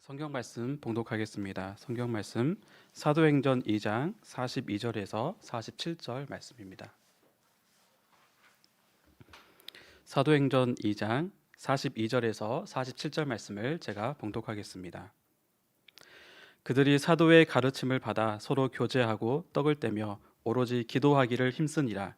성경 말씀 봉독하겠습니다. 성경 말씀 사도행전 2장 42절에서 47절 말씀입니다. 사도행전 2장 42절에서 47절 말씀을 제가 봉독하겠습니다. 그들이 사도의 가르침을 받아 서로 교제하고 떡을 떼며 오로지 기도하기를 힘쓰니라.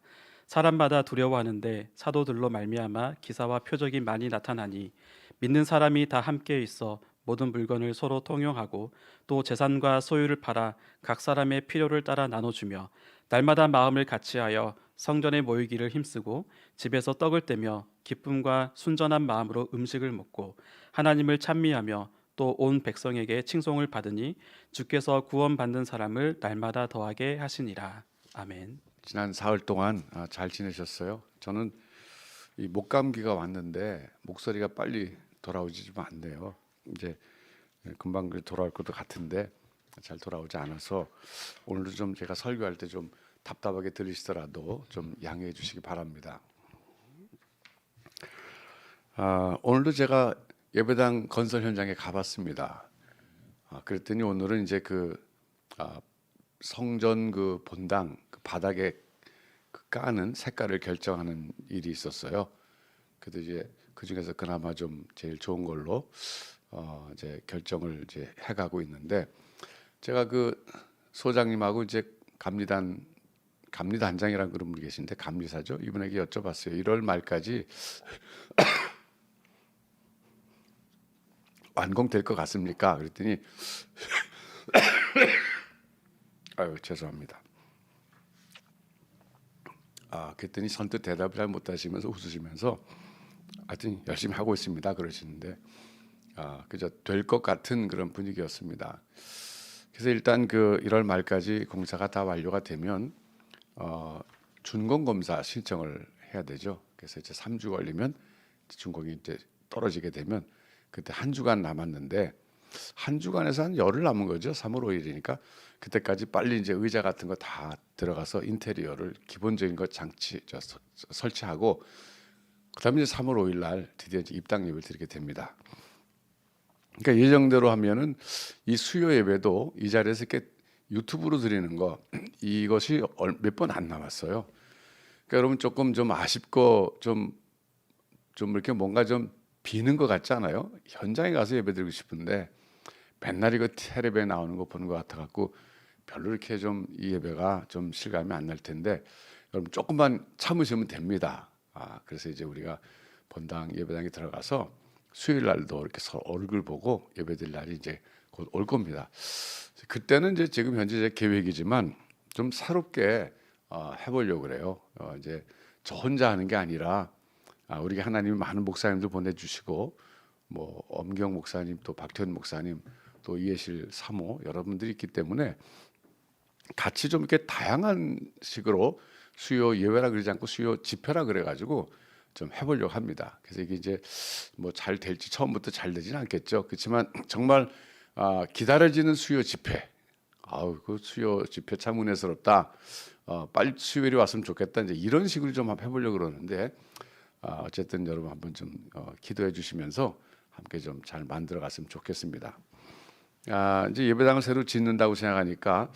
사람마다 두려워하는데 사도들로 말미암아 기사와 표적이 많이 나타나니 믿는 사람이 다 함께 있어 모든 물건을 서로 통용하고 또 재산과 소유를 팔아 각 사람의 필요를 따라 나눠주며 날마다 마음을 같이하여 성전에 모이기를 힘쓰고 집에서 떡을 떼며 기쁨과 순전한 마음으로 음식을 먹고 하나님을 찬미하며 또 온 백성에게 칭송을 받으니 주께서 구원받는 사람을 날마다 더하게 하시니라. 아멘. 지난 사흘 동안 잘 지내셨어요? 저는 이 목감기가 왔는데 목소리가 빨리 돌아오지 좀 않네요. 이제 금방 돌아올 것도 같은데 잘 돌아오지 않아서 오늘도 좀 제가 설교할 때 좀 답답하게 들리시더라도 좀 양해해 주시기 바랍니다. 오늘도 제가 예배당 건설 현장에 가봤습니다. 그랬더니 오늘은 이제 성전 본당 바닥에 까는 색깔을 결정하는 일이 있었어요. 그래도 이제 그 중에서 그나마 좀 제일 좋은 걸로 이제 결정을 이제 해가고 있는데, 제가 소장님하고 이제 감리단장이라는 그런 분이 계신데 감리사죠. 이분에게 여쭤봤어요. 1월 말까지 완공될 것 같습니까? 그랬더니 아유 죄송합니다. 그랬더니 선뜻 대답을 잘 못하시면서 웃으시면서 하여튼 열심히 하고 있습니다 그러시는데, 그저 될 것 같은 그런 분위기였습니다. 그래서 일단 1월 말까지 공사가 다 완료가 되면 준공 검사 신청을 해야 되죠. 그래서 이제 3주 걸리면 준공이 이제 떨어지게 되면 그때 한 주간 남았는데, 한 주간에서 한 열흘 남은 거죠. 3월 5일이니까 그때까지 빨리 이제 의자 같은 거 다 들어가서 인테리어를 기본적인 거 설치하고 그다음에 이제 3월 5일 날 드디어 이제 입당 예배를 드리게 됩니다. 그러니까 예정대로 하면은 이 수요 예배도 이 자리에서 이렇게 유튜브로 드리는 거 이것이 몇 번 안 남았어요. 그러니까 여러분 조금 좀 아쉽고 좀 이렇게 뭔가 좀 비는 것 같지 않아요? 현장에 가서 예배 드리고 싶은데 맨날 이거 텔레비에 나오는 거 보는 것 같아 갖고 별로 이렇게 좀 이 예배가 좀 실감이 안 날 텐데 여러분 조금만 참으시면 됩니다. 그래서 이제 우리가 본당 예배당에 들어가서 수요일 날도 이렇게 서로 얼굴 보고 예배드릴 날이 이제 곧 올 겁니다. 그때는 이제 지금 현재 제 계획이지만 좀 새롭게 해보려고 그래요. 이제 저 혼자 하는 게 아니라 우리 하나님이 많은 목사님들 보내주시고 뭐 엄경 목사님 또 박태현 목사님 또 이해실 사모 여러분들이 있기 때문에 같이 좀 이렇게 다양한 식으로 수요 예배라 그러지 않고 수요 집회라 그래가지고 좀 해보려고 합니다. 그래서 이게 이제 뭐 잘 될지 처음부터 잘 되지는 않겠죠. 그렇지만 정말 기다려지는 수요 집회. 그 수요 집회 참 은혜스럽다. 빨리 수요일이 왔으면 좋겠다. 이제 이런 식으로 좀 한번 해보려고 그러는데 어쨌든 여러분 한번 좀 기도해 주시면서 함께 좀 잘 만들어 갔으면 좋겠습니다. 이제 예배당을 새로 짓는다고 생각하니까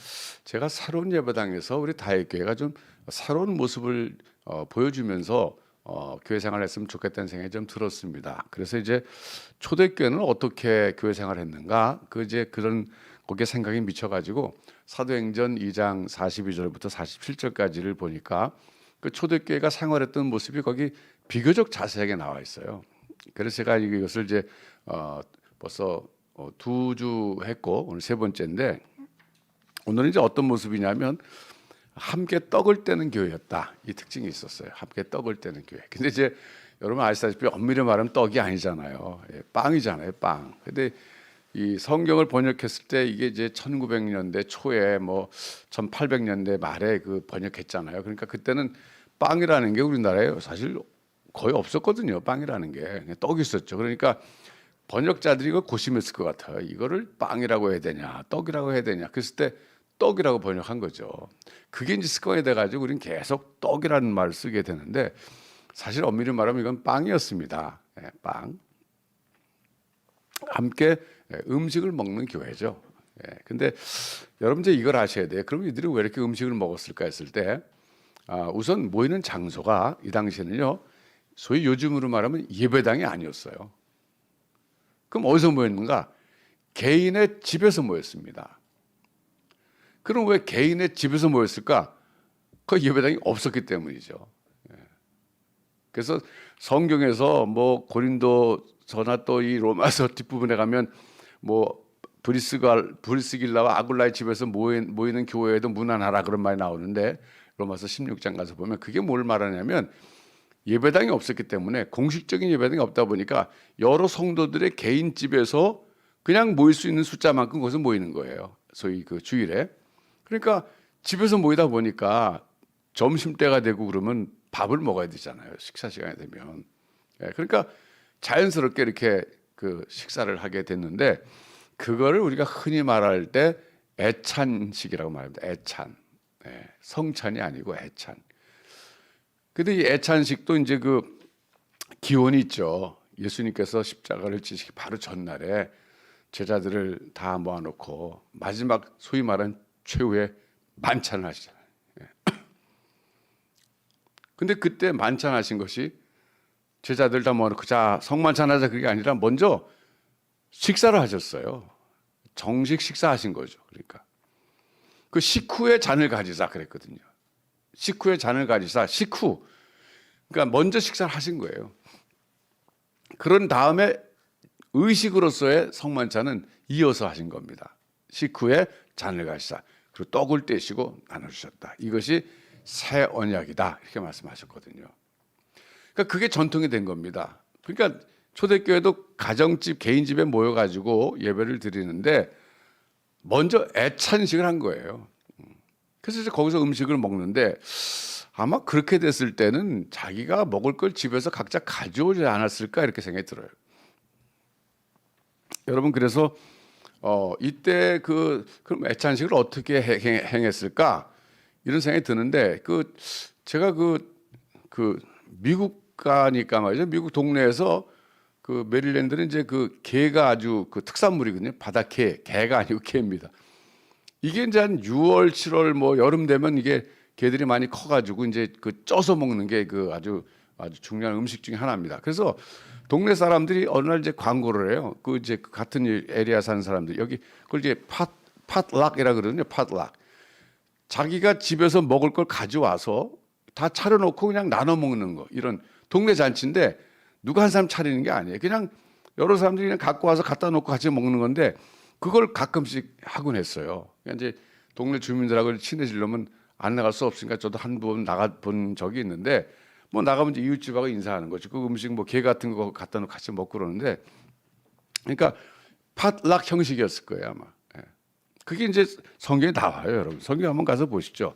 제가 새로운 예배당에서 우리 다윗교회가 좀 새로운 모습을 보여주면서 교회 생활을 했으면 좋겠다는 생각이 좀 들었습니다. 그래서 이제 초대교회는 어떻게 교회 생활을 했는가 그런 거기에 생각이 미쳐가지고 사도행전 2장 42절부터 47절까지를 보니까 그 초대교회가 생활했던 모습이 거기 비교적 자세하게 나와 있어요. 그래서 제가 이것을 이제 벌써 2주 했고 오늘 세 번째인데, 오늘은 이제 어떤 모습이냐면 함께 떡을 떼는 교회였다. 이 특징이 있었어요. 함께 떡을 떼는 교회. 근데 이제 여러분 아시다시피 엄밀히 말하면 떡이 아니잖아요. 빵이잖아요, 빵. 근데 이 성경을 번역했을 때 이게 이제 1900년대 초에 뭐 1800년대 말에 번역했잖아요. 그러니까 그때는 빵이라는 게 우리나라에 사실 거의 없었거든요. 빵이라는 게 그냥 떡이 있었죠. 그러니까 번역자들이 이거 고심했을 것 같아요. 이거를 빵이라고 해야 되냐, 떡이라고 해야 되냐. 그랬을 때 떡이라고 번역한 거죠. 그게 이제 습관이 돼가지고 우리는 계속 떡이라는 말을 쓰게 되는데 사실 엄밀히 말하면 이건 빵이었습니다. 빵. 함께 음식을 먹는 교회죠. 근데 여러분 이제 이걸 아셔야 돼요. 그럼 이들이 왜 이렇게 음식을 먹었을까 했을 때 우선 모이는 장소가 이 당시에는요. 소위 요즘으로 말하면 예배당이 아니었어요. 그럼 어디서 모였는가? 개인의 집에서 모였습니다. 그럼 왜 개인의 집에서 모였을까? 그 예배당이 없었기 때문이죠. 그래서 성경에서 뭐 고린도서나 또 이 로마서 뒷부분에 가면 뭐 브리스길라와 아굴라의 집에서 모이는 교회에도 문안하라 그런 말이 나오는데 로마서 16장 가서 보면 그게 뭘 말하냐면 예배당이 없었기 때문에 공식적인 예배당이 없다 보니까 여러 성도들의 개인 집에서 그냥 모일 수 있는 숫자만큼 거기서 모이는 거예요. 소위 그 주일에. 그러니까 집에서 모이다 보니까 점심때가 되고 그러면 밥을 먹어야 되잖아요. 식사 시간이 되면. 그러니까 자연스럽게 이렇게 그 식사를 하게 됐는데 그거를 우리가 흔히 말할 때 애찬식이라고 말합니다. 애찬. 성찬이 아니고 애찬. 근데 이 애찬식도 이제 그 기원이 있죠. 예수님께서 십자가를 지시기 바로 전날에 제자들을 다 모아놓고 마지막 소위 말하는 최후의 만찬을 하시잖아요. 근데 그때 만찬하신 것이 제자들 다 모아놓고 자 성만찬하자 그게 아니라 먼저 식사를 하셨어요. 정식 식사하신 거죠. 그러니까 그 식후에 잔을 가지자 그랬거든요. 식후에 잔을 가지자 식후. 그러니까 먼저 식사를 하신 거예요. 그런 다음에 의식으로서의 성만찬은 이어서 하신 겁니다. 식후에 잔을 가지자. 그리고 떡을 떼시고 나눠주셨다. 이것이 새 언약이다. 이렇게 말씀하셨거든요. 그러니까 그게 전통이 된 겁니다. 그러니까 초대교회도 가정집, 개인집에 모여가지고 예배를 드리는데 먼저 애찬식을 한 거예요. 그래서 이제 거기서 음식을 먹는데 아마 그렇게 됐을 때는 자기가 먹을 걸 집에서 각자 가져오지 않았을까 이렇게 생각이 들어요. 여러분 그래서 이때 그럼 애찬식을 어떻게 행했을까 이런 생각이 드는데 제가 미국 가니까 말이죠. 미국 동네에서 그 메릴랜드는 이제 그 게가 아주 그 특산물이거든요. 바다게, 게가 아니고 게입니다. 이게 이제 한 6월, 7월 뭐 여름 되면 이게 게들이 많이 커가지고 이제 그 쪄서 먹는 게 그 아주 중요한 음식 중에 하나입니다. 그래서 동네 사람들이 어느 날 이제 광고를 해요. 그 이제 같은 에리아 사는 사람들 여기 그걸 이제 팟락이라 그러거든요. 팟락. 자기가 집에서 먹을 걸 가져와서 다 차려놓고 그냥 나눠 먹는 거 이런 동네 잔치인데 누가 한 사람 차리는 게 아니에요. 그냥 여러 사람들이 그냥 갖고 와서 갖다 놓고 같이 먹는 건데 그걸 가끔씩 하곤 했어요. 그러니까 이제 동네 주민들하고 친해지려면 안 나갈 수 없으니까 저도 한 번 나가 본 적이 있는데 뭐 나가면 이제 이웃집하고 인사하는 거죠. 그 음식 뭐 게 같은 거 갖다 놓고 같이 먹고 그러는데 그러니까 팟락 형식이었을 거예요 아마. 그게 이제 성경에 나와요, 여러분. 성경 한번 가서 보시죠.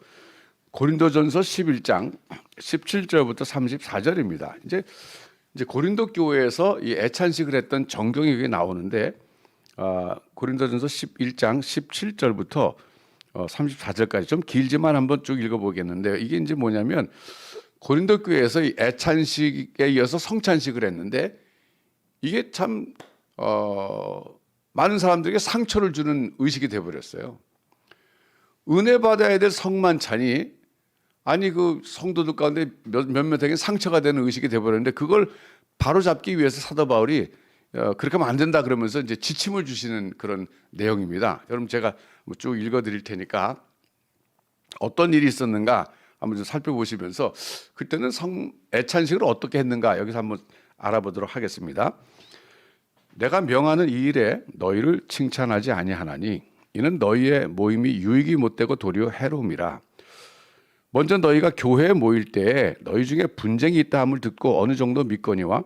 고린도전서 11장 17절부터 34절입니다. 이제 고린도 교회에서 이 애찬식을 했던 정경이 여기 나오는데 고린도전서 11장 17절부터 34절까지 좀 길지만 한번 쭉 읽어보겠는데 이게 이제 뭐냐면 고린도 교회에서 이 애찬식에 이어서 성찬식을 했는데 이게 참 많은 사람들에게 상처를 주는 의식이 되어버렸어요. 은혜 받아야 될 성만찬이 아니 그 성도들 가운데 몇몇에게 상처가 되는 의식이 되어버렸는데 그걸 바로잡기 위해서 사도 바울이 그렇게 하면 안 된다 그러면서 이제 지침을 주시는 그런 내용입니다. 여러분 제가 쭉 읽어드릴 테니까 어떤 일이 있었는가 한번 좀 살펴보시면서 그때는 애찬식을 어떻게 했는가 여기서 한번 알아보도록 하겠습니다. 내가 명하는 이 일에 너희를 칭찬하지 아니하나니 이는 너희의 모임이 유익이 못되고 도리어 해로움이라. 먼저 너희가 교회에 모일 때에 너희 중에 분쟁이 있다 함을 듣고 어느 정도 믿거니와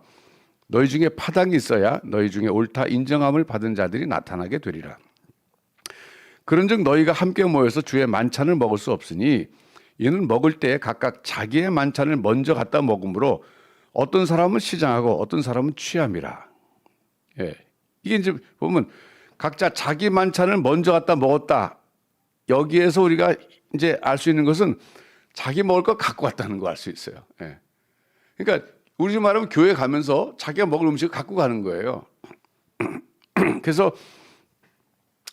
너희 중에 파당이 있어야 너희 중에 옳다 인정함을 받은 자들이 나타나게 되리라. 그런즉 너희가 함께 모여서 주의 만찬을 먹을 수 없으니 이는 먹을 때에 각각 자기의 만찬을 먼저 갖다 먹으므로 어떤 사람은 시장하고 어떤 사람은 취함이라. 이게 이제 보면 각자 자기 만찬을 먼저 갖다 먹었다. 여기에서 우리가 이제 알 수 있는 것은 자기 먹을 거 갖고 왔다는 거 알 수 있어요. 그러니까 우리 집 말하면 교회 가면서 자기가 먹을 음식을 갖고 가는 거예요. 그래서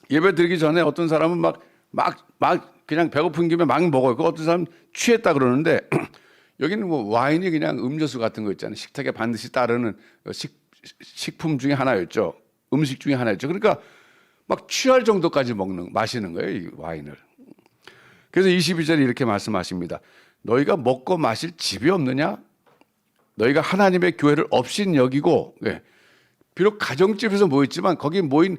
예배 드리기 전에 어떤 사람은 막 그냥 배고픈 김에 막 먹어요. 그 어떤 사람은 취했다 그러는데 여기는 뭐 와인이 그냥 음료수 같은 거 있잖아요. 식탁에 반드시 따르는 식품 중에 하나였죠. 음식 중에 하나였죠. 그러니까 막 취할 정도까지 마시는 거예요, 이 와인을. 그래서 22절에 이렇게 말씀하십니다. 너희가 먹고 마실 집이 없느냐? 너희가 하나님의 교회를 업신 여기고, 예, 비록 가정집에서 모였지만 거기 모인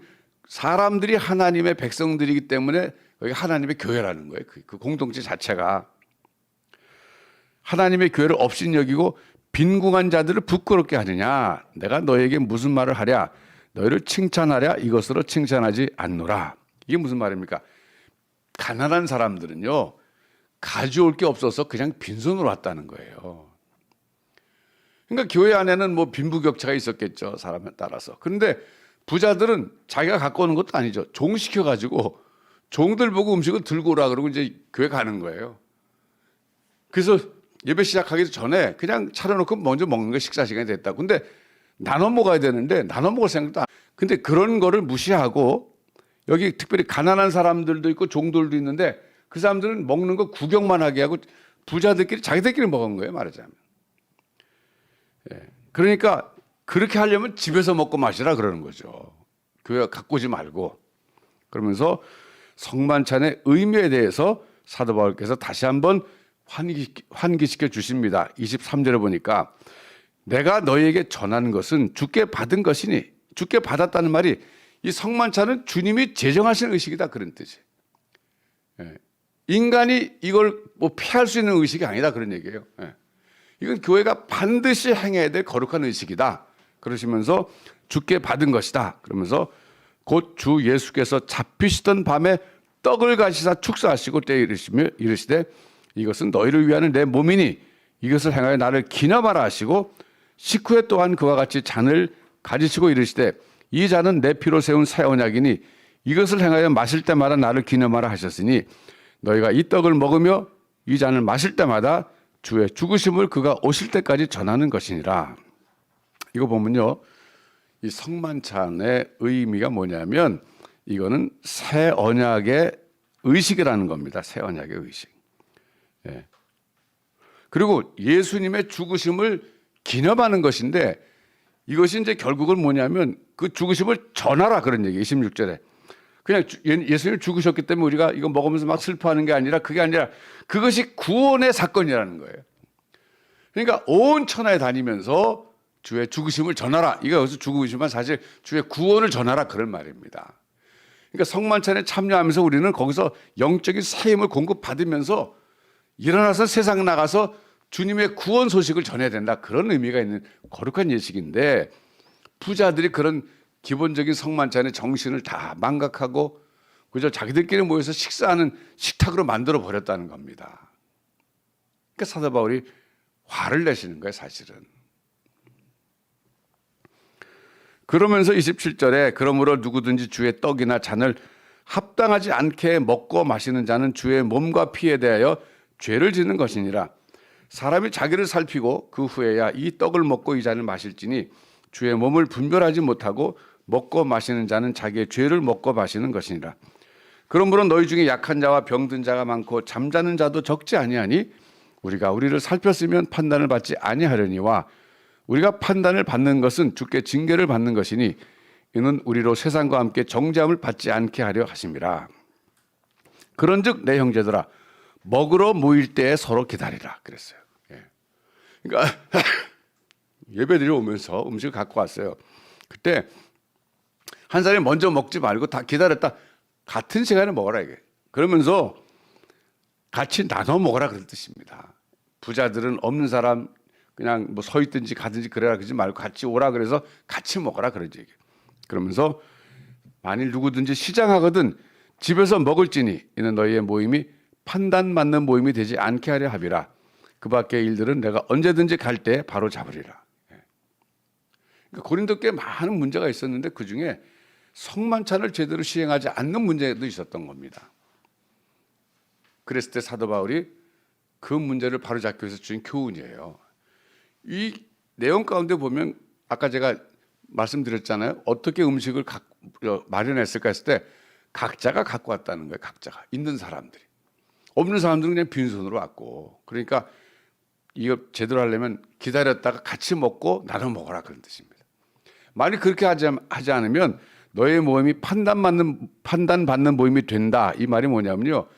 사람들이 하나님의 백성들이기 때문에 여기 하나님의 교회라는 거예요. 그 공동체 자체가. 하나님의 교회를 업신 여기고 빈궁한 자들을 부끄럽게 하느냐? 내가 너에게 무슨 말을 하랴? 너희를 칭찬하랴? 이것으로 칭찬하지 않노라. 이게 무슨 말입니까? 가난한 사람들은요, 가져올 게 없어서 그냥 빈손으로 왔다는 거예요. 그러니까 교회 안에는 뭐 빈부격차가 있었겠죠, 사람에 따라서. 그런데 부자들은 자기가 갖고 오는 것도 아니죠. 종 시켜가지고 종들 보고 음식을 들고 오라 그러고 이제 교회 가는 거예요. 그래서 예배 시작하기 전에 그냥 차려놓고 먼저 먹는 게 식사 시간이 됐다. 근데 나눠 먹어야 되는데 나눠 먹을 생각도 안. 근데 그런 거를 무시하고 여기 특별히 가난한 사람들도 있고 종들도 있는데 그 사람들은 먹는 거 구경만 하게 하고 부자들끼리 자기들끼리 먹은 거예요, 말하자면. 예. 그러니까 그렇게 하려면 집에서 먹고 마시라 그러는 거죠. 교회 갖고 오지 말고. 그러면서 성만찬의 의미에 대해서 사도 바울께서 다시 한번 환기시켜 주십니다. 23절에 보니까 내가 너희에게 전하는 것은 주께 받은 것이니, 주께 받았다는 말이 이 성만찬은 주님이 제정하신 의식이다, 그런 뜻이에요. 예. 인간이 이걸 뭐 피할 수 있는 의식이 아니다, 그런 얘기예요. 예. 이건 교회가 반드시 행해야 될 거룩한 의식이다. 그러시면서 주께 받은 것이다. 그러면서 곧 주 예수께서 잡히시던 밤에 떡을 가시사 축사하시고 때에 이르시되 이것은 너희를 위하는 내 몸이니 이것을 행하여 나를 기념하라 하시고 식후에 또한 그와 같이 잔을 가지시고 이르시되 이 잔은 내 피로 세운 새 언약이니 이것을 행하여 마실 때마다 나를 기념하라 하셨으니 너희가 이 떡을 먹으며 이 잔을 마실 때마다 주의 죽으심을 그가 오실 때까지 전하는 것이니라. 이거 보면요, 이 성만찬의 의미가 뭐냐면 이거는 새 언약의 의식이라는 겁니다. 새 언약의 의식. 예. 그리고 예수님의 죽으심을 기념하는 것인데 이것이 이제 결국은 뭐냐면 그 죽으심을 전하라 그런 얘기예요. 26절에. 그냥 예수님이 죽으셨기 때문에 우리가 이거 먹으면서 막 슬퍼하는 게 아니라 그게 아니라 그것이 구원의 사건이라는 거예요. 그러니까 온 천하에 다니면서 주의 죽으심을 전하라. 이거 여기서 죽으시면 사실 주의 구원을 전하라 그런 말입니다. 그러니까 성만찬에 참여하면서 우리는 거기서 영적인 사임을 공급받으면서 일어나서 세상 나가서 주님의 구원 소식을 전해야 된다. 그런 의미가 있는 거룩한 예식인데 부자들이 그런 기본적인 성만찬의 정신을 다 망각하고 그저 자기들끼리 모여서 식사하는 식탁으로 만들어 버렸다는 겁니다. 그러니까 사도 바울이 화를 내시는 거예요, 사실은. 그러면서 27절에 그러므로 누구든지 주의 떡이나 잔을 합당하지 않게 먹고 마시는 자는 주의 몸과 피에 대하여 죄를 짓는 것이니라. 사람이 자기를 살피고 그 후에야 이 떡을 먹고 이 잔을 마실지니 주의 몸을 분별하지 못하고 먹고 마시는 자는 자기의 죄를 먹고 마시는 것이니라. 그러므로 너희 중에 약한 자와 병든 자가 많고 잠자는 자도 적지 아니하니 우리가 우리를 살폈으면 판단을 받지 아니하려니와 우리가 판단을 받는 것은 주께 징계를 받는 것이니 이는 우리로 세상과 함께 정죄함을 받지 않게 하려 하심이라. 그런즉 내 형제들아 먹으러 모일 때에 서로 기다리라 그랬어요. 예. 그러니까 예배드리러 오면서 음식을 갖고 왔어요. 그때 한 사람이 먼저 먹지 말고 다 기다렸다. 같은 시간에 먹어라 이게. 그러면서 같이 나눠 먹어라 그런 뜻입니다. 부자들은 없는 사람 그냥 뭐 서 있든지 가든지 그래라 그러지 말고 같이 오라 그래서 같이 먹어라 그러지. 그러면서 만일 누구든지 시장하거든 집에서 먹을지니 이는 너희의 모임이 판단 맞는 모임이 되지 않게 하려 함이라. 그 밖의 일들은 내가 언제든지 갈 때 바로 잡으리라. 그러니까 고린도 꽤 많은 문제가 있었는데 그중에 성만찬을 제대로 시행하지 않는 문제도 있었던 겁니다. 그랬을 때 사도 바울이 그 문제를 바로잡기 위해서 주신 교훈이에요. 이 내용 가운데 보면 아까 제가 말씀드렸잖아요. 어떻게 음식을 마련했을까 했을 때 각자가 갖고 왔다는 거예요. 각자가 있는 사람들이. 없는 사람들은 그냥 빈손으로 왔고, 그러니까 이거 제대로 하려면 기다렸다가 같이 먹고 나눠 먹어라 그런 뜻입니다. 만약 그렇게 하지 않으면 너의 모임이 판단받는 모임이 된다. 이 말이 뭐냐면요,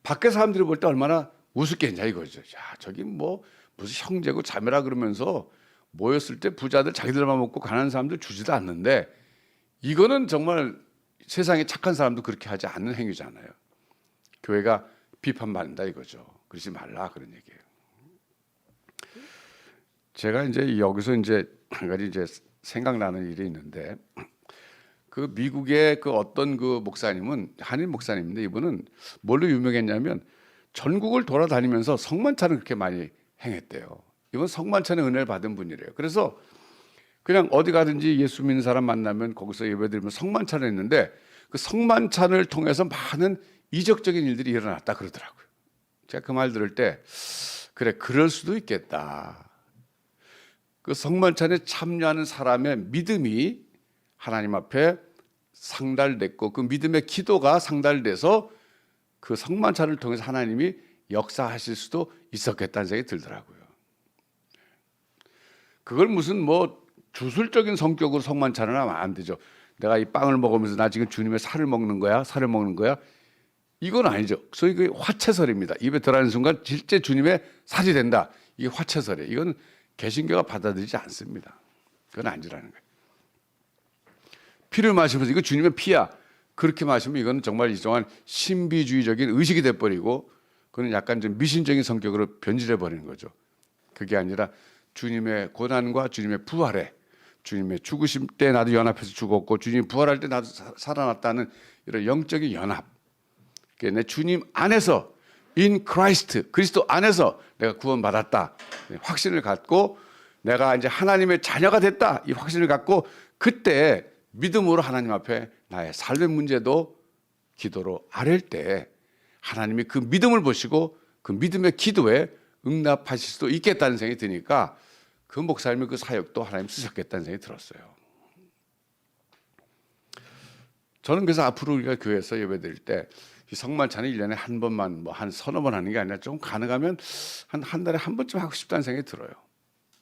밖에 사람들이 볼 때 얼마나 우습겠냐 이거죠. 야, 저기 뭐 무슨 형제고 자매라 그러면서 모였을 때 부자들 자기들만 먹고 가난한 사람들 주지도 않는데, 이거는 정말 세상에 착한 사람도 그렇게 하지 않는 행위잖아요. 교회가 비판받는다 이거죠. 그러지 말라 그런 얘기예요. 제가 이제 여기서 이제 한 가지 이제 생각나는 일이 있는데, 그 미국의 그 어떤 그 목사님은 한인 목사님인데, 이분은 뭘로 유명했냐면 전국을 돌아다니면서 성만찬을 그렇게 많이 행했대요. 이건 성만찬의 은혜를 받은 분이래요. 그래서 그냥 어디 가든지 예수 믿는 사람 만나면 거기서 예배드리면 성만찬을 했는데, 그 성만찬을 통해서 많은 이적적인 일들이 일어났다 그러더라고요. 제가 그 말 들을 때 그래, 그럴 수도 있겠다. 그 성만찬에 참여하는 사람의 믿음이 하나님 앞에 상달됐고, 그 믿음의 기도가 상달돼서 그 성만찬을 통해서 하나님이 역사하실 수도 있었겠다는 생각이 들더라고요. 그걸 무슨 뭐 주술적인 성격으로 성만찬을 하면 안 되죠. 내가 이 빵을 먹으면서 나 지금 주님의 살을 먹는 거야, 살을 먹는 거야, 이건 아니죠. 소위 그 화채설입니다. 입에 들어가는 순간 실제 주님의 살이 된다. 이게 화채설이에요. 이건 개신교가 받아들이지 않습니다. 그건 아니라는 거예요. 피를 마시면서 이거 주님의 피야, 그렇게 마시면 이건 정말 일종의 신비주의적인 의식이 돼버리고, 그건 약간 좀 미신적인 성격으로 변질해 버리는 거죠. 그게 아니라 주님의 고난과 주님의 부활에, 주님의 죽으심 때 나도 연합해서 죽었고 주님이 부활할 때 나도 살아났다는 이런 영적인 연합, 내 주님 안에서, in Christ, 그리스도 안에서 내가 구원받았다, 확신을 갖고 내가 이제 하나님의 자녀가 됐다, 이 확신을 갖고 그때 믿음으로 하나님 앞에 나의 삶의 문제도 기도로 아랠 때 하나님이 그 믿음을 보시고 그 믿음의 기도에 응답하실 수도 있겠다는 생각이 드니까, 그 목사님의 그 사역도 하나님 쓰셨겠다는 생각이 들었어요. 저는 그래서 앞으로 우리가 교회에서 예배드릴 때 이 성만찬을 1년에 한 번만, 뭐 한 서너 번 하는 게 아니라 좀 가능하면 한 달에 한 번쯤 하고 싶다는 생각이 들어요.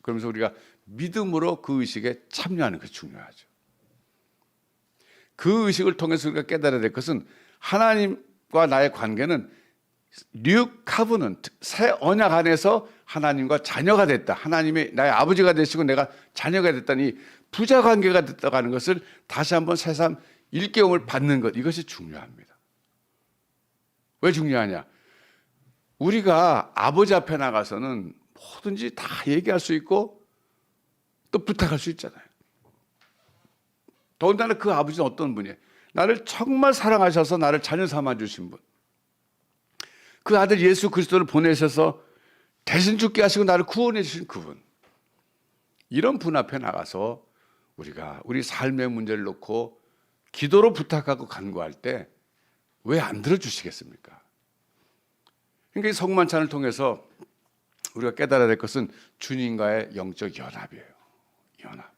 그러면서 우리가 믿음으로 그 의식에 참여하는 것이 중요하죠. 그 의식을 통해서 우리가 깨달아야 될 것은 하나님과 나의 관계는 뉴 카브넌트, 새 언약 안에서 하나님과 자녀가 됐다. 하나님이 나의 아버지가 되시고 내가 자녀가 됐다니 부자 관계가 됐다고 하는 것을 다시 한번 새삼 일깨움을 받는 것, 이것이 중요합니다. 왜 중요하냐? 우리가 아버지 앞에 나가서는 뭐든지 다 얘기할 수 있고 또 부탁할 수 있잖아요. 더군다나 그 아버지는 어떤 분이에요? 나를 정말 사랑하셔서 나를 자녀 삼아 주신 분, 그 아들 예수 그리스도를 보내셔서 대신 죽게 하시고 나를 구원해 주신 그분, 이런 분 앞에 나가서 우리가 우리 삶의 문제를 놓고 기도로 부탁하고 간구할 때 왜 안 들어주시겠습니까? 그러니까 이 성만찬을 통해서 우리가 깨달아야 될 것은 주님과의 영적 연합이에요. 연합.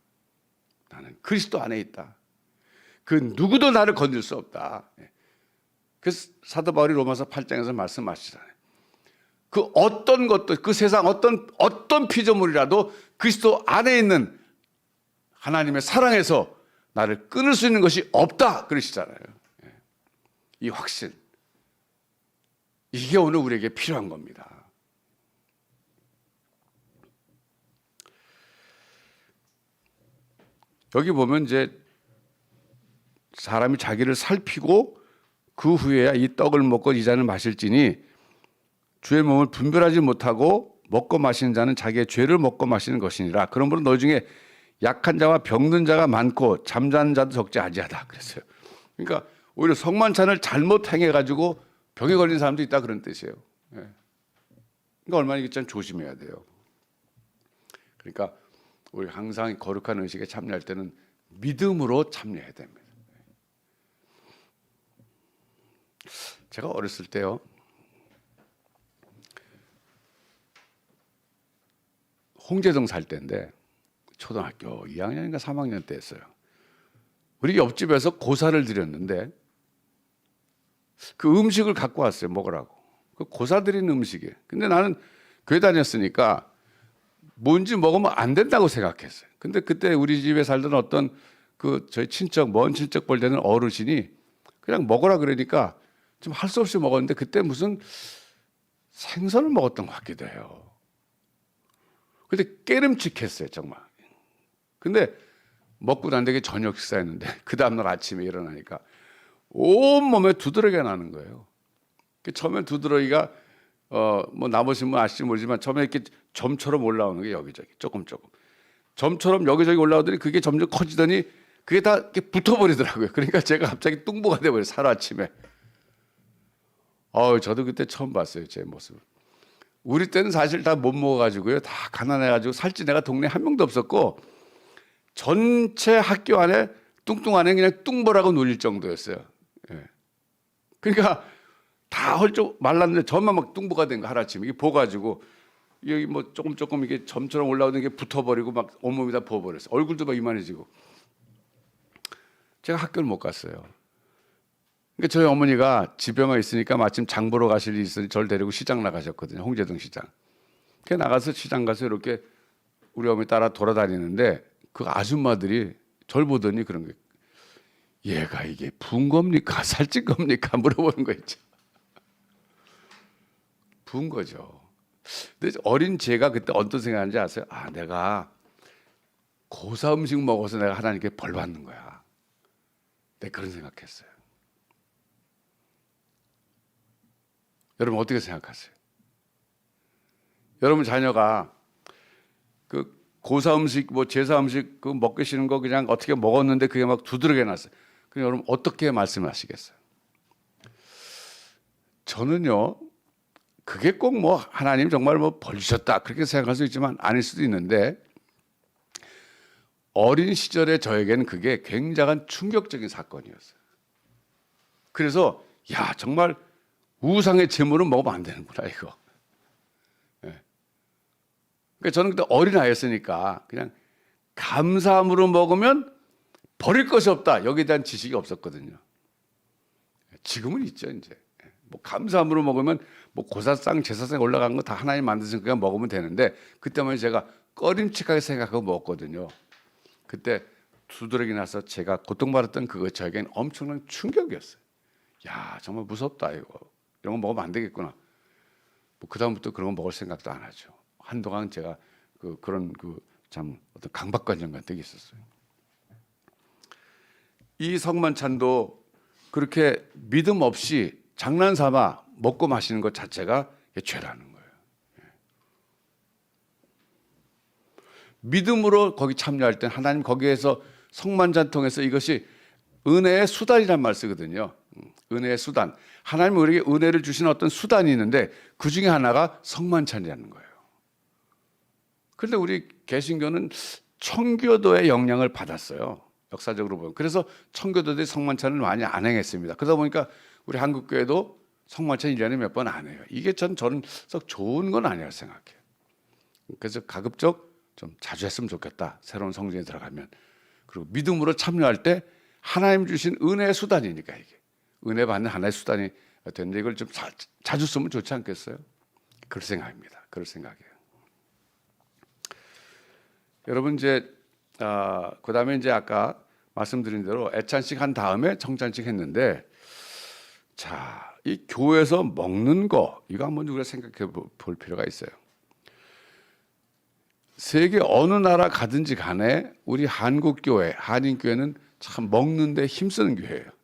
나는 그리스도 안에 있다. 그 누구도 나를 건들 수 없다. 그래서 사도 바울이 로마서 8장에서 말씀하시잖아요. 그 어떤 것도, 그 세상 어떤 피조물이라도 그리스도 안에 있는 하나님의 사랑에서 나를 끊을 수 있는 것이 없다 그러시잖아요. 이 확신, 이게 오늘 우리에게 필요한 겁니다. 여기 보면 이제 사람이 자기를 살피고 그 후에야 이 떡을 먹고 이 잔을 마실지니 주의 몸을 분별하지 못하고 먹고 마시는 자는 자기의 죄를 먹고 마시는 것이니라. 그러므로 너 중에 약한 자와 병든 자가 많고 잠자는 자도 적지 아니하다 그랬어요. 그러니까 오히려 성만찬을 잘못 행해가지고 병에 걸린 사람도 있다 그런 뜻이에요. 그러니까 얼마나 이게 참 조심해야 돼요. 그러니까 우리 항상 거룩한 의식에 참여할 때는 믿음으로 참여해야 됩니다. 제가 어렸을 때요, 홍제동 살 때인데 초등학교 2학년인가 3학년 때였어요. 우리 옆집에서 고사를 드렸는데 그 음식을 갖고 왔어요. 먹으라고. 그 고사드린 음식이에요. 근데 나는 교회 다녔으니까 뭔지 먹으면 안 된다고 생각했어요. 근데 그때 우리 집에 살던 어떤 그 저희 친척, 먼 친척 볼 때는 어르신이 그냥 먹으라 그러니까 좀 할 수 없이 먹었는데 그때 무슨 생선을 먹었던 것 같기도 해요. 근데 깨름칙했어요, 정말. 근데 먹고 난 뒤에 저녁 식사했는데 그 다음날 아침에 일어나니까 온몸에 두드러기가 나는 거예요. 처음엔 두드러기가 뭐 나머신 분 아실지 모르지만 처음에 이렇게 점처럼 올라오는 게 여기저기 조금 점처럼 여기저기 올라오더니 그게 점점 커지더니 그게 다 이렇게 붙어버리더라고요. 그러니까 제가 갑자기 뚱보가 돼버려요. 하루아침에. 저도 그때 처음 봤어요. 제 모습을. 우리 때는 사실 다 못 먹어가지고요. 다 가난해가지고 살찐 애가 동네에 한 명도 없었고 전체 학교 안에 뚱뚱한 애 그냥 뚱보라고 놀릴 정도였어요. 예. 그러니까 다 헐쩍 말랐는데 저만 막 뚱보가 된 거 하루아침에. 이게 보가지고 여기 뭐 조금 이게 점처럼 올라오는 게 붙어버리고 막 온몸이 다 부어버렸어요. 얼굴도 막 이만해지고. 제가 학교를 못 갔어요. 그러니까 저희 어머니가 지병에 있으니까 마침 장 보러 가실 일이 있으니 저를 데리고 시장 나가셨거든요. 홍제동 시장. 그 나가서 시장 가서 이렇게 우리 어머니 따라 돌아다니는데 그 아줌마들이 절 보더니 그런 거예요. 얘가 이게 부은 겁니까? 살찐 겁니까? 물어보는 거 있죠. 부은 거죠. 근데 어린 제가 그때 어떤 생각하는지 아세요? 내가 고사 음식 먹어서 내가 하나님께 벌 받는 거야. 네, 그런 생각했어요. 여러분 어떻게 생각하세요? 여러분 자녀가 그 고사 음식, 뭐 제사 음식 그 먹기 싫은 거 그냥 어떻게 먹었는데 그게 막 두드러져 났어요. 그럼 여러분 어떻게 말씀하시겠어요? 저는요, 그게 꼭 뭐 하나님 정말 뭐 벌 주셨다 그렇게 생각할 수 있지만 아닐 수도 있는데 어린 시절에 저에게는 그게 굉장한 충격적인 사건이었어요. 그래서 야 정말 우상의 제물은 먹으면 안 되는구나 이거. 예. 그러니까 저는 그때 어린 아이였으니까 그냥 감사함으로 먹으면 버릴 것이 없다 여기에 대한 지식이 없었거든요. 지금은 있죠 이제. 뭐 감사함으로 먹으면 뭐 고사상 제사상 올라간 거 다 하나님 만드신 그냥 먹으면 되는데 그때만 제가 꺼림칙하게 생각하고 먹었거든요. 그때 두드러기 나서 제가 고통받았던 그거 저에겐 엄청난 충격이었어요. 야 정말 무섭다 이거. 이런 거 먹으면 안 되겠구나. 뭐 그다음부터 그런 거 먹을 생각도 안 하죠. 한동안 제가 그런 참 어떤 강박관념 같은 게 있었어요. 이 성만찬도 그렇게 믿음 없이 장난삼아 먹고 마시는 것 자체가 죄라는 거예요. 믿음으로 거기 참여할 때 하나님 거기에서 성만찬 통해서 이것이 은혜의 수단이란 말 쓰거든요. 은혜의 수단. 하나님은 우리에게 은혜를 주시는 어떤 수단이 있는데 그 중에 하나가 성만찬이라는 거예요. 그런데 우리 개신교는 청교도의 영향을 받았어요. 역사적으로 보면. 그래서 청교도들이 성만찬을 많이 안 행했습니다. 그러다 보니까 우리 한국교회도 성만찬 1년에 몇 번 안 해요. 이게 저는 썩 좋은 건 아니라고 생각해요. 그래서 가급적 좀 자주 했으면 좋겠다. 새로운 성전에 들어가면. 그리고 믿음으로 참여할 때 하나님 주신 은혜의 수단이니까 이게. 은혜 받는 하나의 수단이 되는데 이걸 좀 자주 쓰면 좋지 않겠어요? 그럴 생각입니다. 그럴 생각이에요. 여러분 이제 그다음에 이제 아까 말씀드린 대로 애찬식 한 다음에 청찬식 했는데 자, 이 교회에서 먹는 거 이거 한번 우리가 생각해 볼 필요가 있어요. 세계 어느 나라 가든지 간에 우리 한국 교회, 한인 교회는 참 먹는데 힘쓰는 교회예요.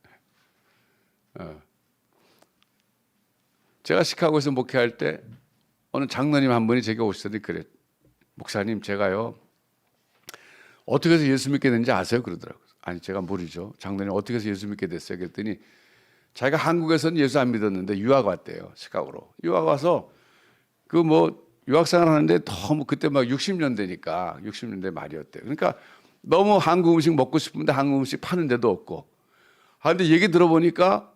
제가 시카고에서 목회할 때 어느 장로님 한 분이 제게 오시더니 그래, 목사님 제가요 어떻게 해서 예수 믿게 됐는지 아세요? 그러더라고요. 아니 제가 모르죠. 장로님 어떻게 해서 예수 믿게 됐어요? 그랬더니 자기가 한국에서는 예수 안 믿었는데 유학 왔대요. 시카고로. 유학 와서 유학생활 하는데 너무 그때 막 60년대니까 60년대 말이었대요. 그러니까 너무 한국 음식 먹고 싶은데 한국 음식 파는 데도 없고. 근데 얘기 들어보니까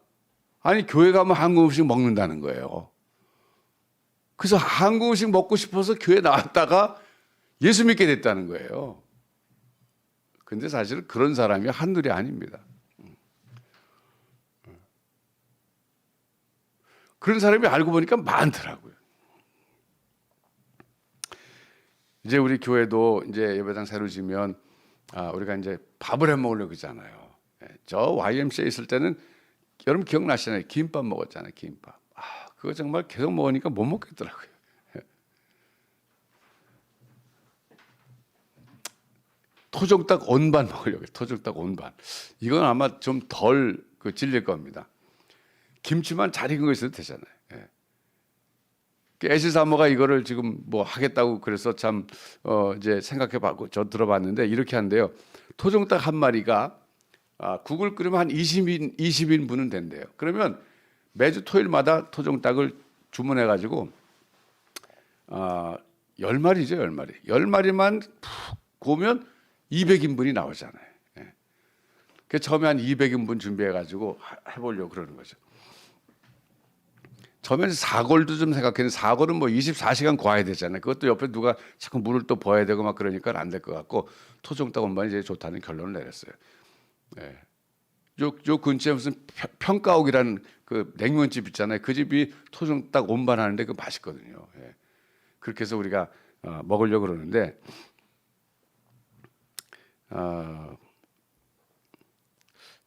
아니 교회 가면 한국 음식 먹는다는 거예요. 그래서 한국 음식 먹고 싶어서 교회 나왔다가 예수 믿게 됐다는 거예요. 근데 사실 그런 사람이 한둘이 아닙니다. 그런 사람이 알고 보니까 많더라고요. 이제 우리 교회도 이제 예배당 새로 지면 우리가 이제 밥을 해 먹으려고 그러잖아요. 저 YMCA 있을 때는 여러분 기억나시나요? 김밥 먹었잖아요. 김밥. 그거 정말 계속 먹으니까 못 먹겠더라고요. 토종닭 온반 먹으려고 해요. 토종닭 온반. 이건 아마 좀 덜 질릴 겁니다. 김치만 잘 익은 거 있어도 되잖아요. 애시 사모가 이거를 지금 뭐 하겠다고 그래서 참 이제 생각해봤고 저 들어봤는데 이렇게 한대요. 토종닭 한 마리가 국을 끓이면 한 20인분은 된대요. 그러면 매주 토요일마다 토종닭을 주문해가지고 10마리죠, 10마리. 10마리만 푹 구우면 200인분이 나오잖아요. 그 처음에 한 200인분 준비해가지고 해보려고 그러는 거죠. 처음에는 사골도 좀 생각했는데 사골은 뭐 24시간 구워야 되잖아요. 그것도 옆에 누가 자꾸 물을 또 부어야 되고 막 그러니까 안 될 것 같고 토종닭 온반이 제일 좋다는 결론을 내렸어요. 요 근처에 무슨 평가옥이라는 그 냉면집 있잖아요. 그 집이 토종닭 온반 하는데 그 맛있거든요. 그렇게 해서 우리가 먹으려고 그러는데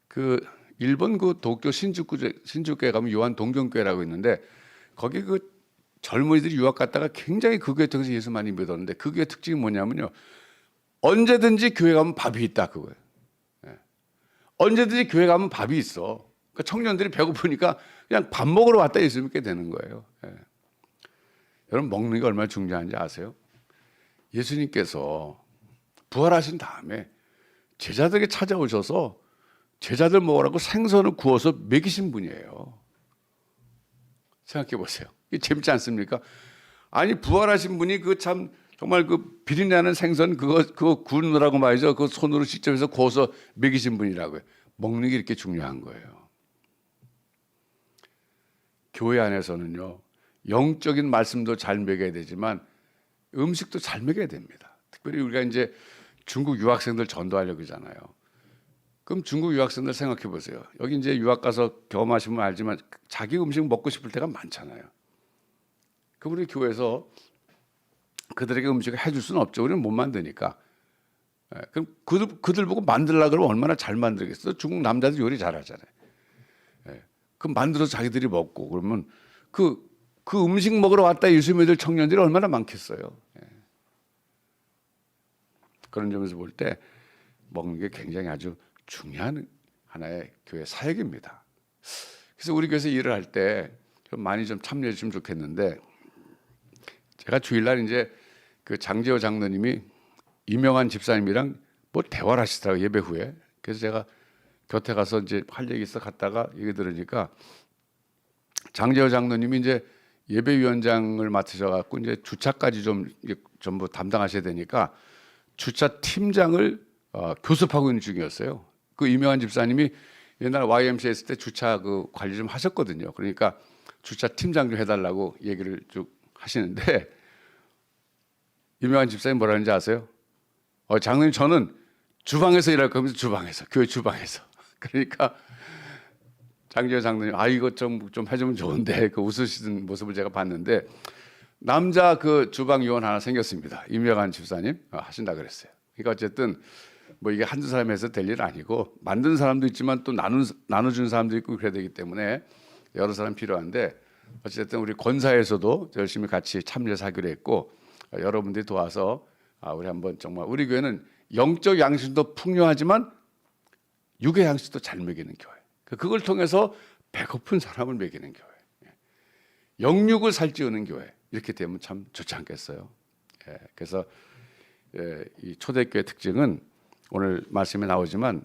그 일본 그 도쿄 신주쿠에 가면 요한 동경교회라고 있는데 거기 그 젊은이들이 유학 갔다가 굉장히 그 교회 통해서 예수 많이 믿었는데 그 교회 특징이 뭐냐면요. 언제든지 교회 가면 밥이 있다 그거예요. 언제든지 교회 가면 밥이 있어. 그러니까 청년들이 배고프니까 그냥 밥 먹으러 왔다 예수 믿게 되는 거예요. 여러분 먹는 게 얼마나 중요한지 아세요? 예수님께서 부활하신 다음에 제자들에게 찾아오셔서 제자들 먹으라고 생선을 구워서 먹이신 분이에요. 생각해 보세요. 이게 재밌지 않습니까? 아니 부활하신 분이 그 참 정말 그 비린내나는 생선 그거 구우느라고 말이죠. 그 손으로 직접 해서 구워서 먹이신 분이라고요. 먹는 게 이렇게 중요한 거예요. 교회 안에서는요. 영적인 말씀도 잘 먹여야 되지만 음식도 잘 먹여야 됩니다. 특별히 우리가 이제 중국 유학생들 전도하려고 하잖아요. 그럼 중국 유학생들 생각해 보세요. 여기 이제 유학 가서 경험하시면 알지만 자기 음식 먹고 싶을 때가 많잖아요. 그럼 우리 교회에서 그들에게 음식을 해줄 수는 없죠. 우리는 못 만드니까. 그럼 그들 보고 만들려고 그러면 얼마나 잘 만들겠어. 중국 남자들 요리 잘하잖아요. 그럼 만들어서 자기들이 먹고 그러면 그 음식 먹으러 왔다 예수 믿을 청년들이 얼마나 많겠어요. 그런 점에서 볼 때 먹는 게 굉장히 아주 중요한 하나의 교회 사역입니다. 그래서 우리 교회에서 일을 할 때 많이 좀 참여해 주시면 좋겠는데 제가 주일날 이제 그 장재호 장로님이 이명환 집사님이랑 뭐 대화를 하시더라고요. 예배 후에. 그래서 제가 곁에 가서 이제 할 얘기 있어 갔다가 얘기 들으니까 장재호 장로님이 이제 예배위원장을 맡으셔갖고 이제 주차까지 좀 전부 담당하셔야 되니까 주차 팀장을 교섭하고 있는 중이었어요. 그 이명환 집사님이 옛날 YMCA 했을 때 주차 그 관리 좀 하셨거든요. 그러니까 주차 팀장 좀 해달라고 얘기를 쭉 하시는데 이명환 집사님 뭐라 하는지 아세요? 장로님 저는 주방에서 일할 거면서 주방에서 교회 주방에서 그러니까 장재호 장로님 이거 좀 해주면 좋은데 그 웃으시는 모습을 제가 봤는데 남자 그 주방 요원 하나 생겼습니다. 이명환 집사님 하신다 그랬어요. 그러니까 어쨌든 뭐 이게 한두 사람이 해서 될 일 아니고 만든 사람도 있지만 또 나눠주는 사람도 있고 그래야 되기 때문에 여러 사람 필요한데 어쨌든 우리 권사에서도 열심히 같이 참여해서 하기로 했고 여러분들이 도와서 우리 한번 정말 우리 교회는 영적 양식도 풍요하지만 육의 양식도 잘 먹이는 교회. 그걸 통해서 배고픈 사람을 먹이는 교회. 영육을 살찌우는 교회. 이렇게 되면 참 좋지 않겠어요? 그래서 이 초대교회 특징은 오늘 말씀에 나오지만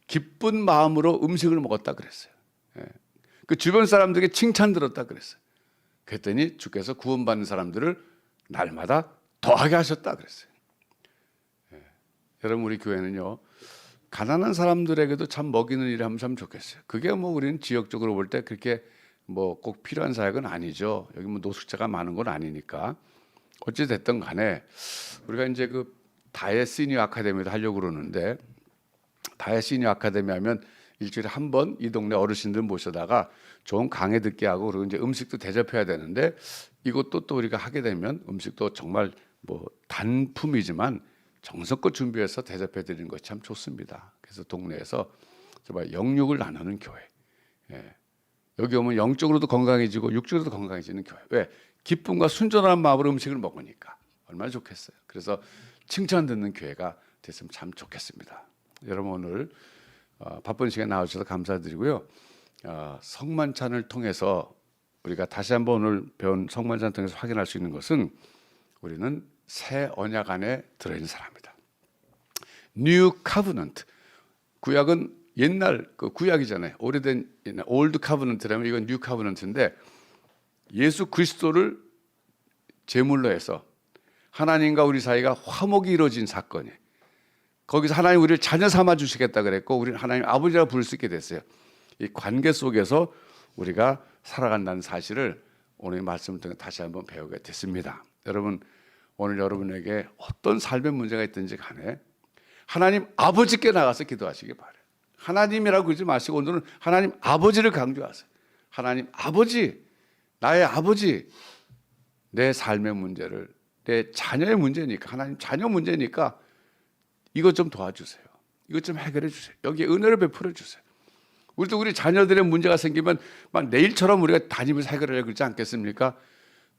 기쁜 마음으로 음식을 먹었다 그랬어요. 그 주변 사람들에게 칭찬 들었다 그랬어요. 그랬더니 주께서 구원받는 사람들을 날마다 더하게 하셨다 그랬어요. 여러분 우리 교회는요 가난한 사람들에게도 참 먹이는 일을 하면 참 좋겠어요. 그게 뭐 우리는 지역적으로 볼 때 그렇게 뭐 꼭 필요한 사역은 아니죠. 여기 뭐 노숙자가 많은 건 아니니까. 어찌 됐든 간에 우리가 이제 그 다혜 시니어 아카데미도 하려고 그러는데 다혜 시니어 아카데미 하면 일주일에 한 번 이 동네 어르신들 모셔다가 좋은 강의 듣게 하고 그리고 이제 음식도 대접해야 되는데 이것도 또 우리가 하게 되면 음식도 정말 뭐 단품이지만 정성껏 준비해서 대접해 드리는 것이 참 좋습니다. 그래서 동네에서 정말 영육을 나누는 교회. 예. 여기 오면 영적으로도 건강해지고 육적으로도 건강해지는 교회. 왜? 기쁨과 순전한 마음으로 음식을 먹으니까 얼마나 좋겠어요. 그래서 칭찬 듣는 교회가 됐으면 참 좋겠습니다. 여러분 오늘 바쁜 시간 나와주셔서 감사드리고요. 성만찬을 통해서 우리가 다시 한번 오늘 배운 성만찬을 통해서 확인할 수 있는 것은 우리는 새 언약 안에 들어있는 사람이다. New Covenant. 구약은 옛날 그 구약이잖아요. 오래된 옛날 올드 카버넌트라면 이건 뉴 카버넌트인데 예수 그리스도를 제물로 해서 하나님과 우리 사이가 화목이 이루어진 사건이에요. 거기서 하나님 우리를 자녀 삼아 주시겠다 그랬고 우리는 하나님 아버지라 부를 수 있게 됐어요. 이 관계 속에서 우리가 살아간다는 사실을 오늘 말씀을 통해 다시 한번 배우게 됐습니다. 여러분 오늘 여러분에게 어떤 삶의 문제가 있든지 간에 하나님 아버지께 나가서 기도하시기 바라요. 하나님이라고 그러지 마시고 오늘은 하나님 아버지를 강조하세요. 하나님 아버지, 나의 아버지, 내 삶의 문제를 내 자녀의 문제니까 하나님 자녀 문제니까 이것 좀 도와주세요. 이것 좀 해결해 주세요. 여기에 은혜를 베풀어 주세요. 우리도 우리 자녀들의 문제가 생기면 막 내일처럼 우리가 다니면서 해결하려고 그러지 않겠습니까?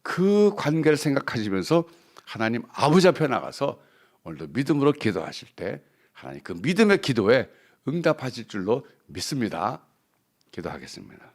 그 관계를 생각하시면서 하나님 아버지 앞에 나가서 오늘도 믿음으로 기도하실 때 하나님 그 믿음의 기도에 응답하실 줄로 믿습니다. 기도하겠습니다.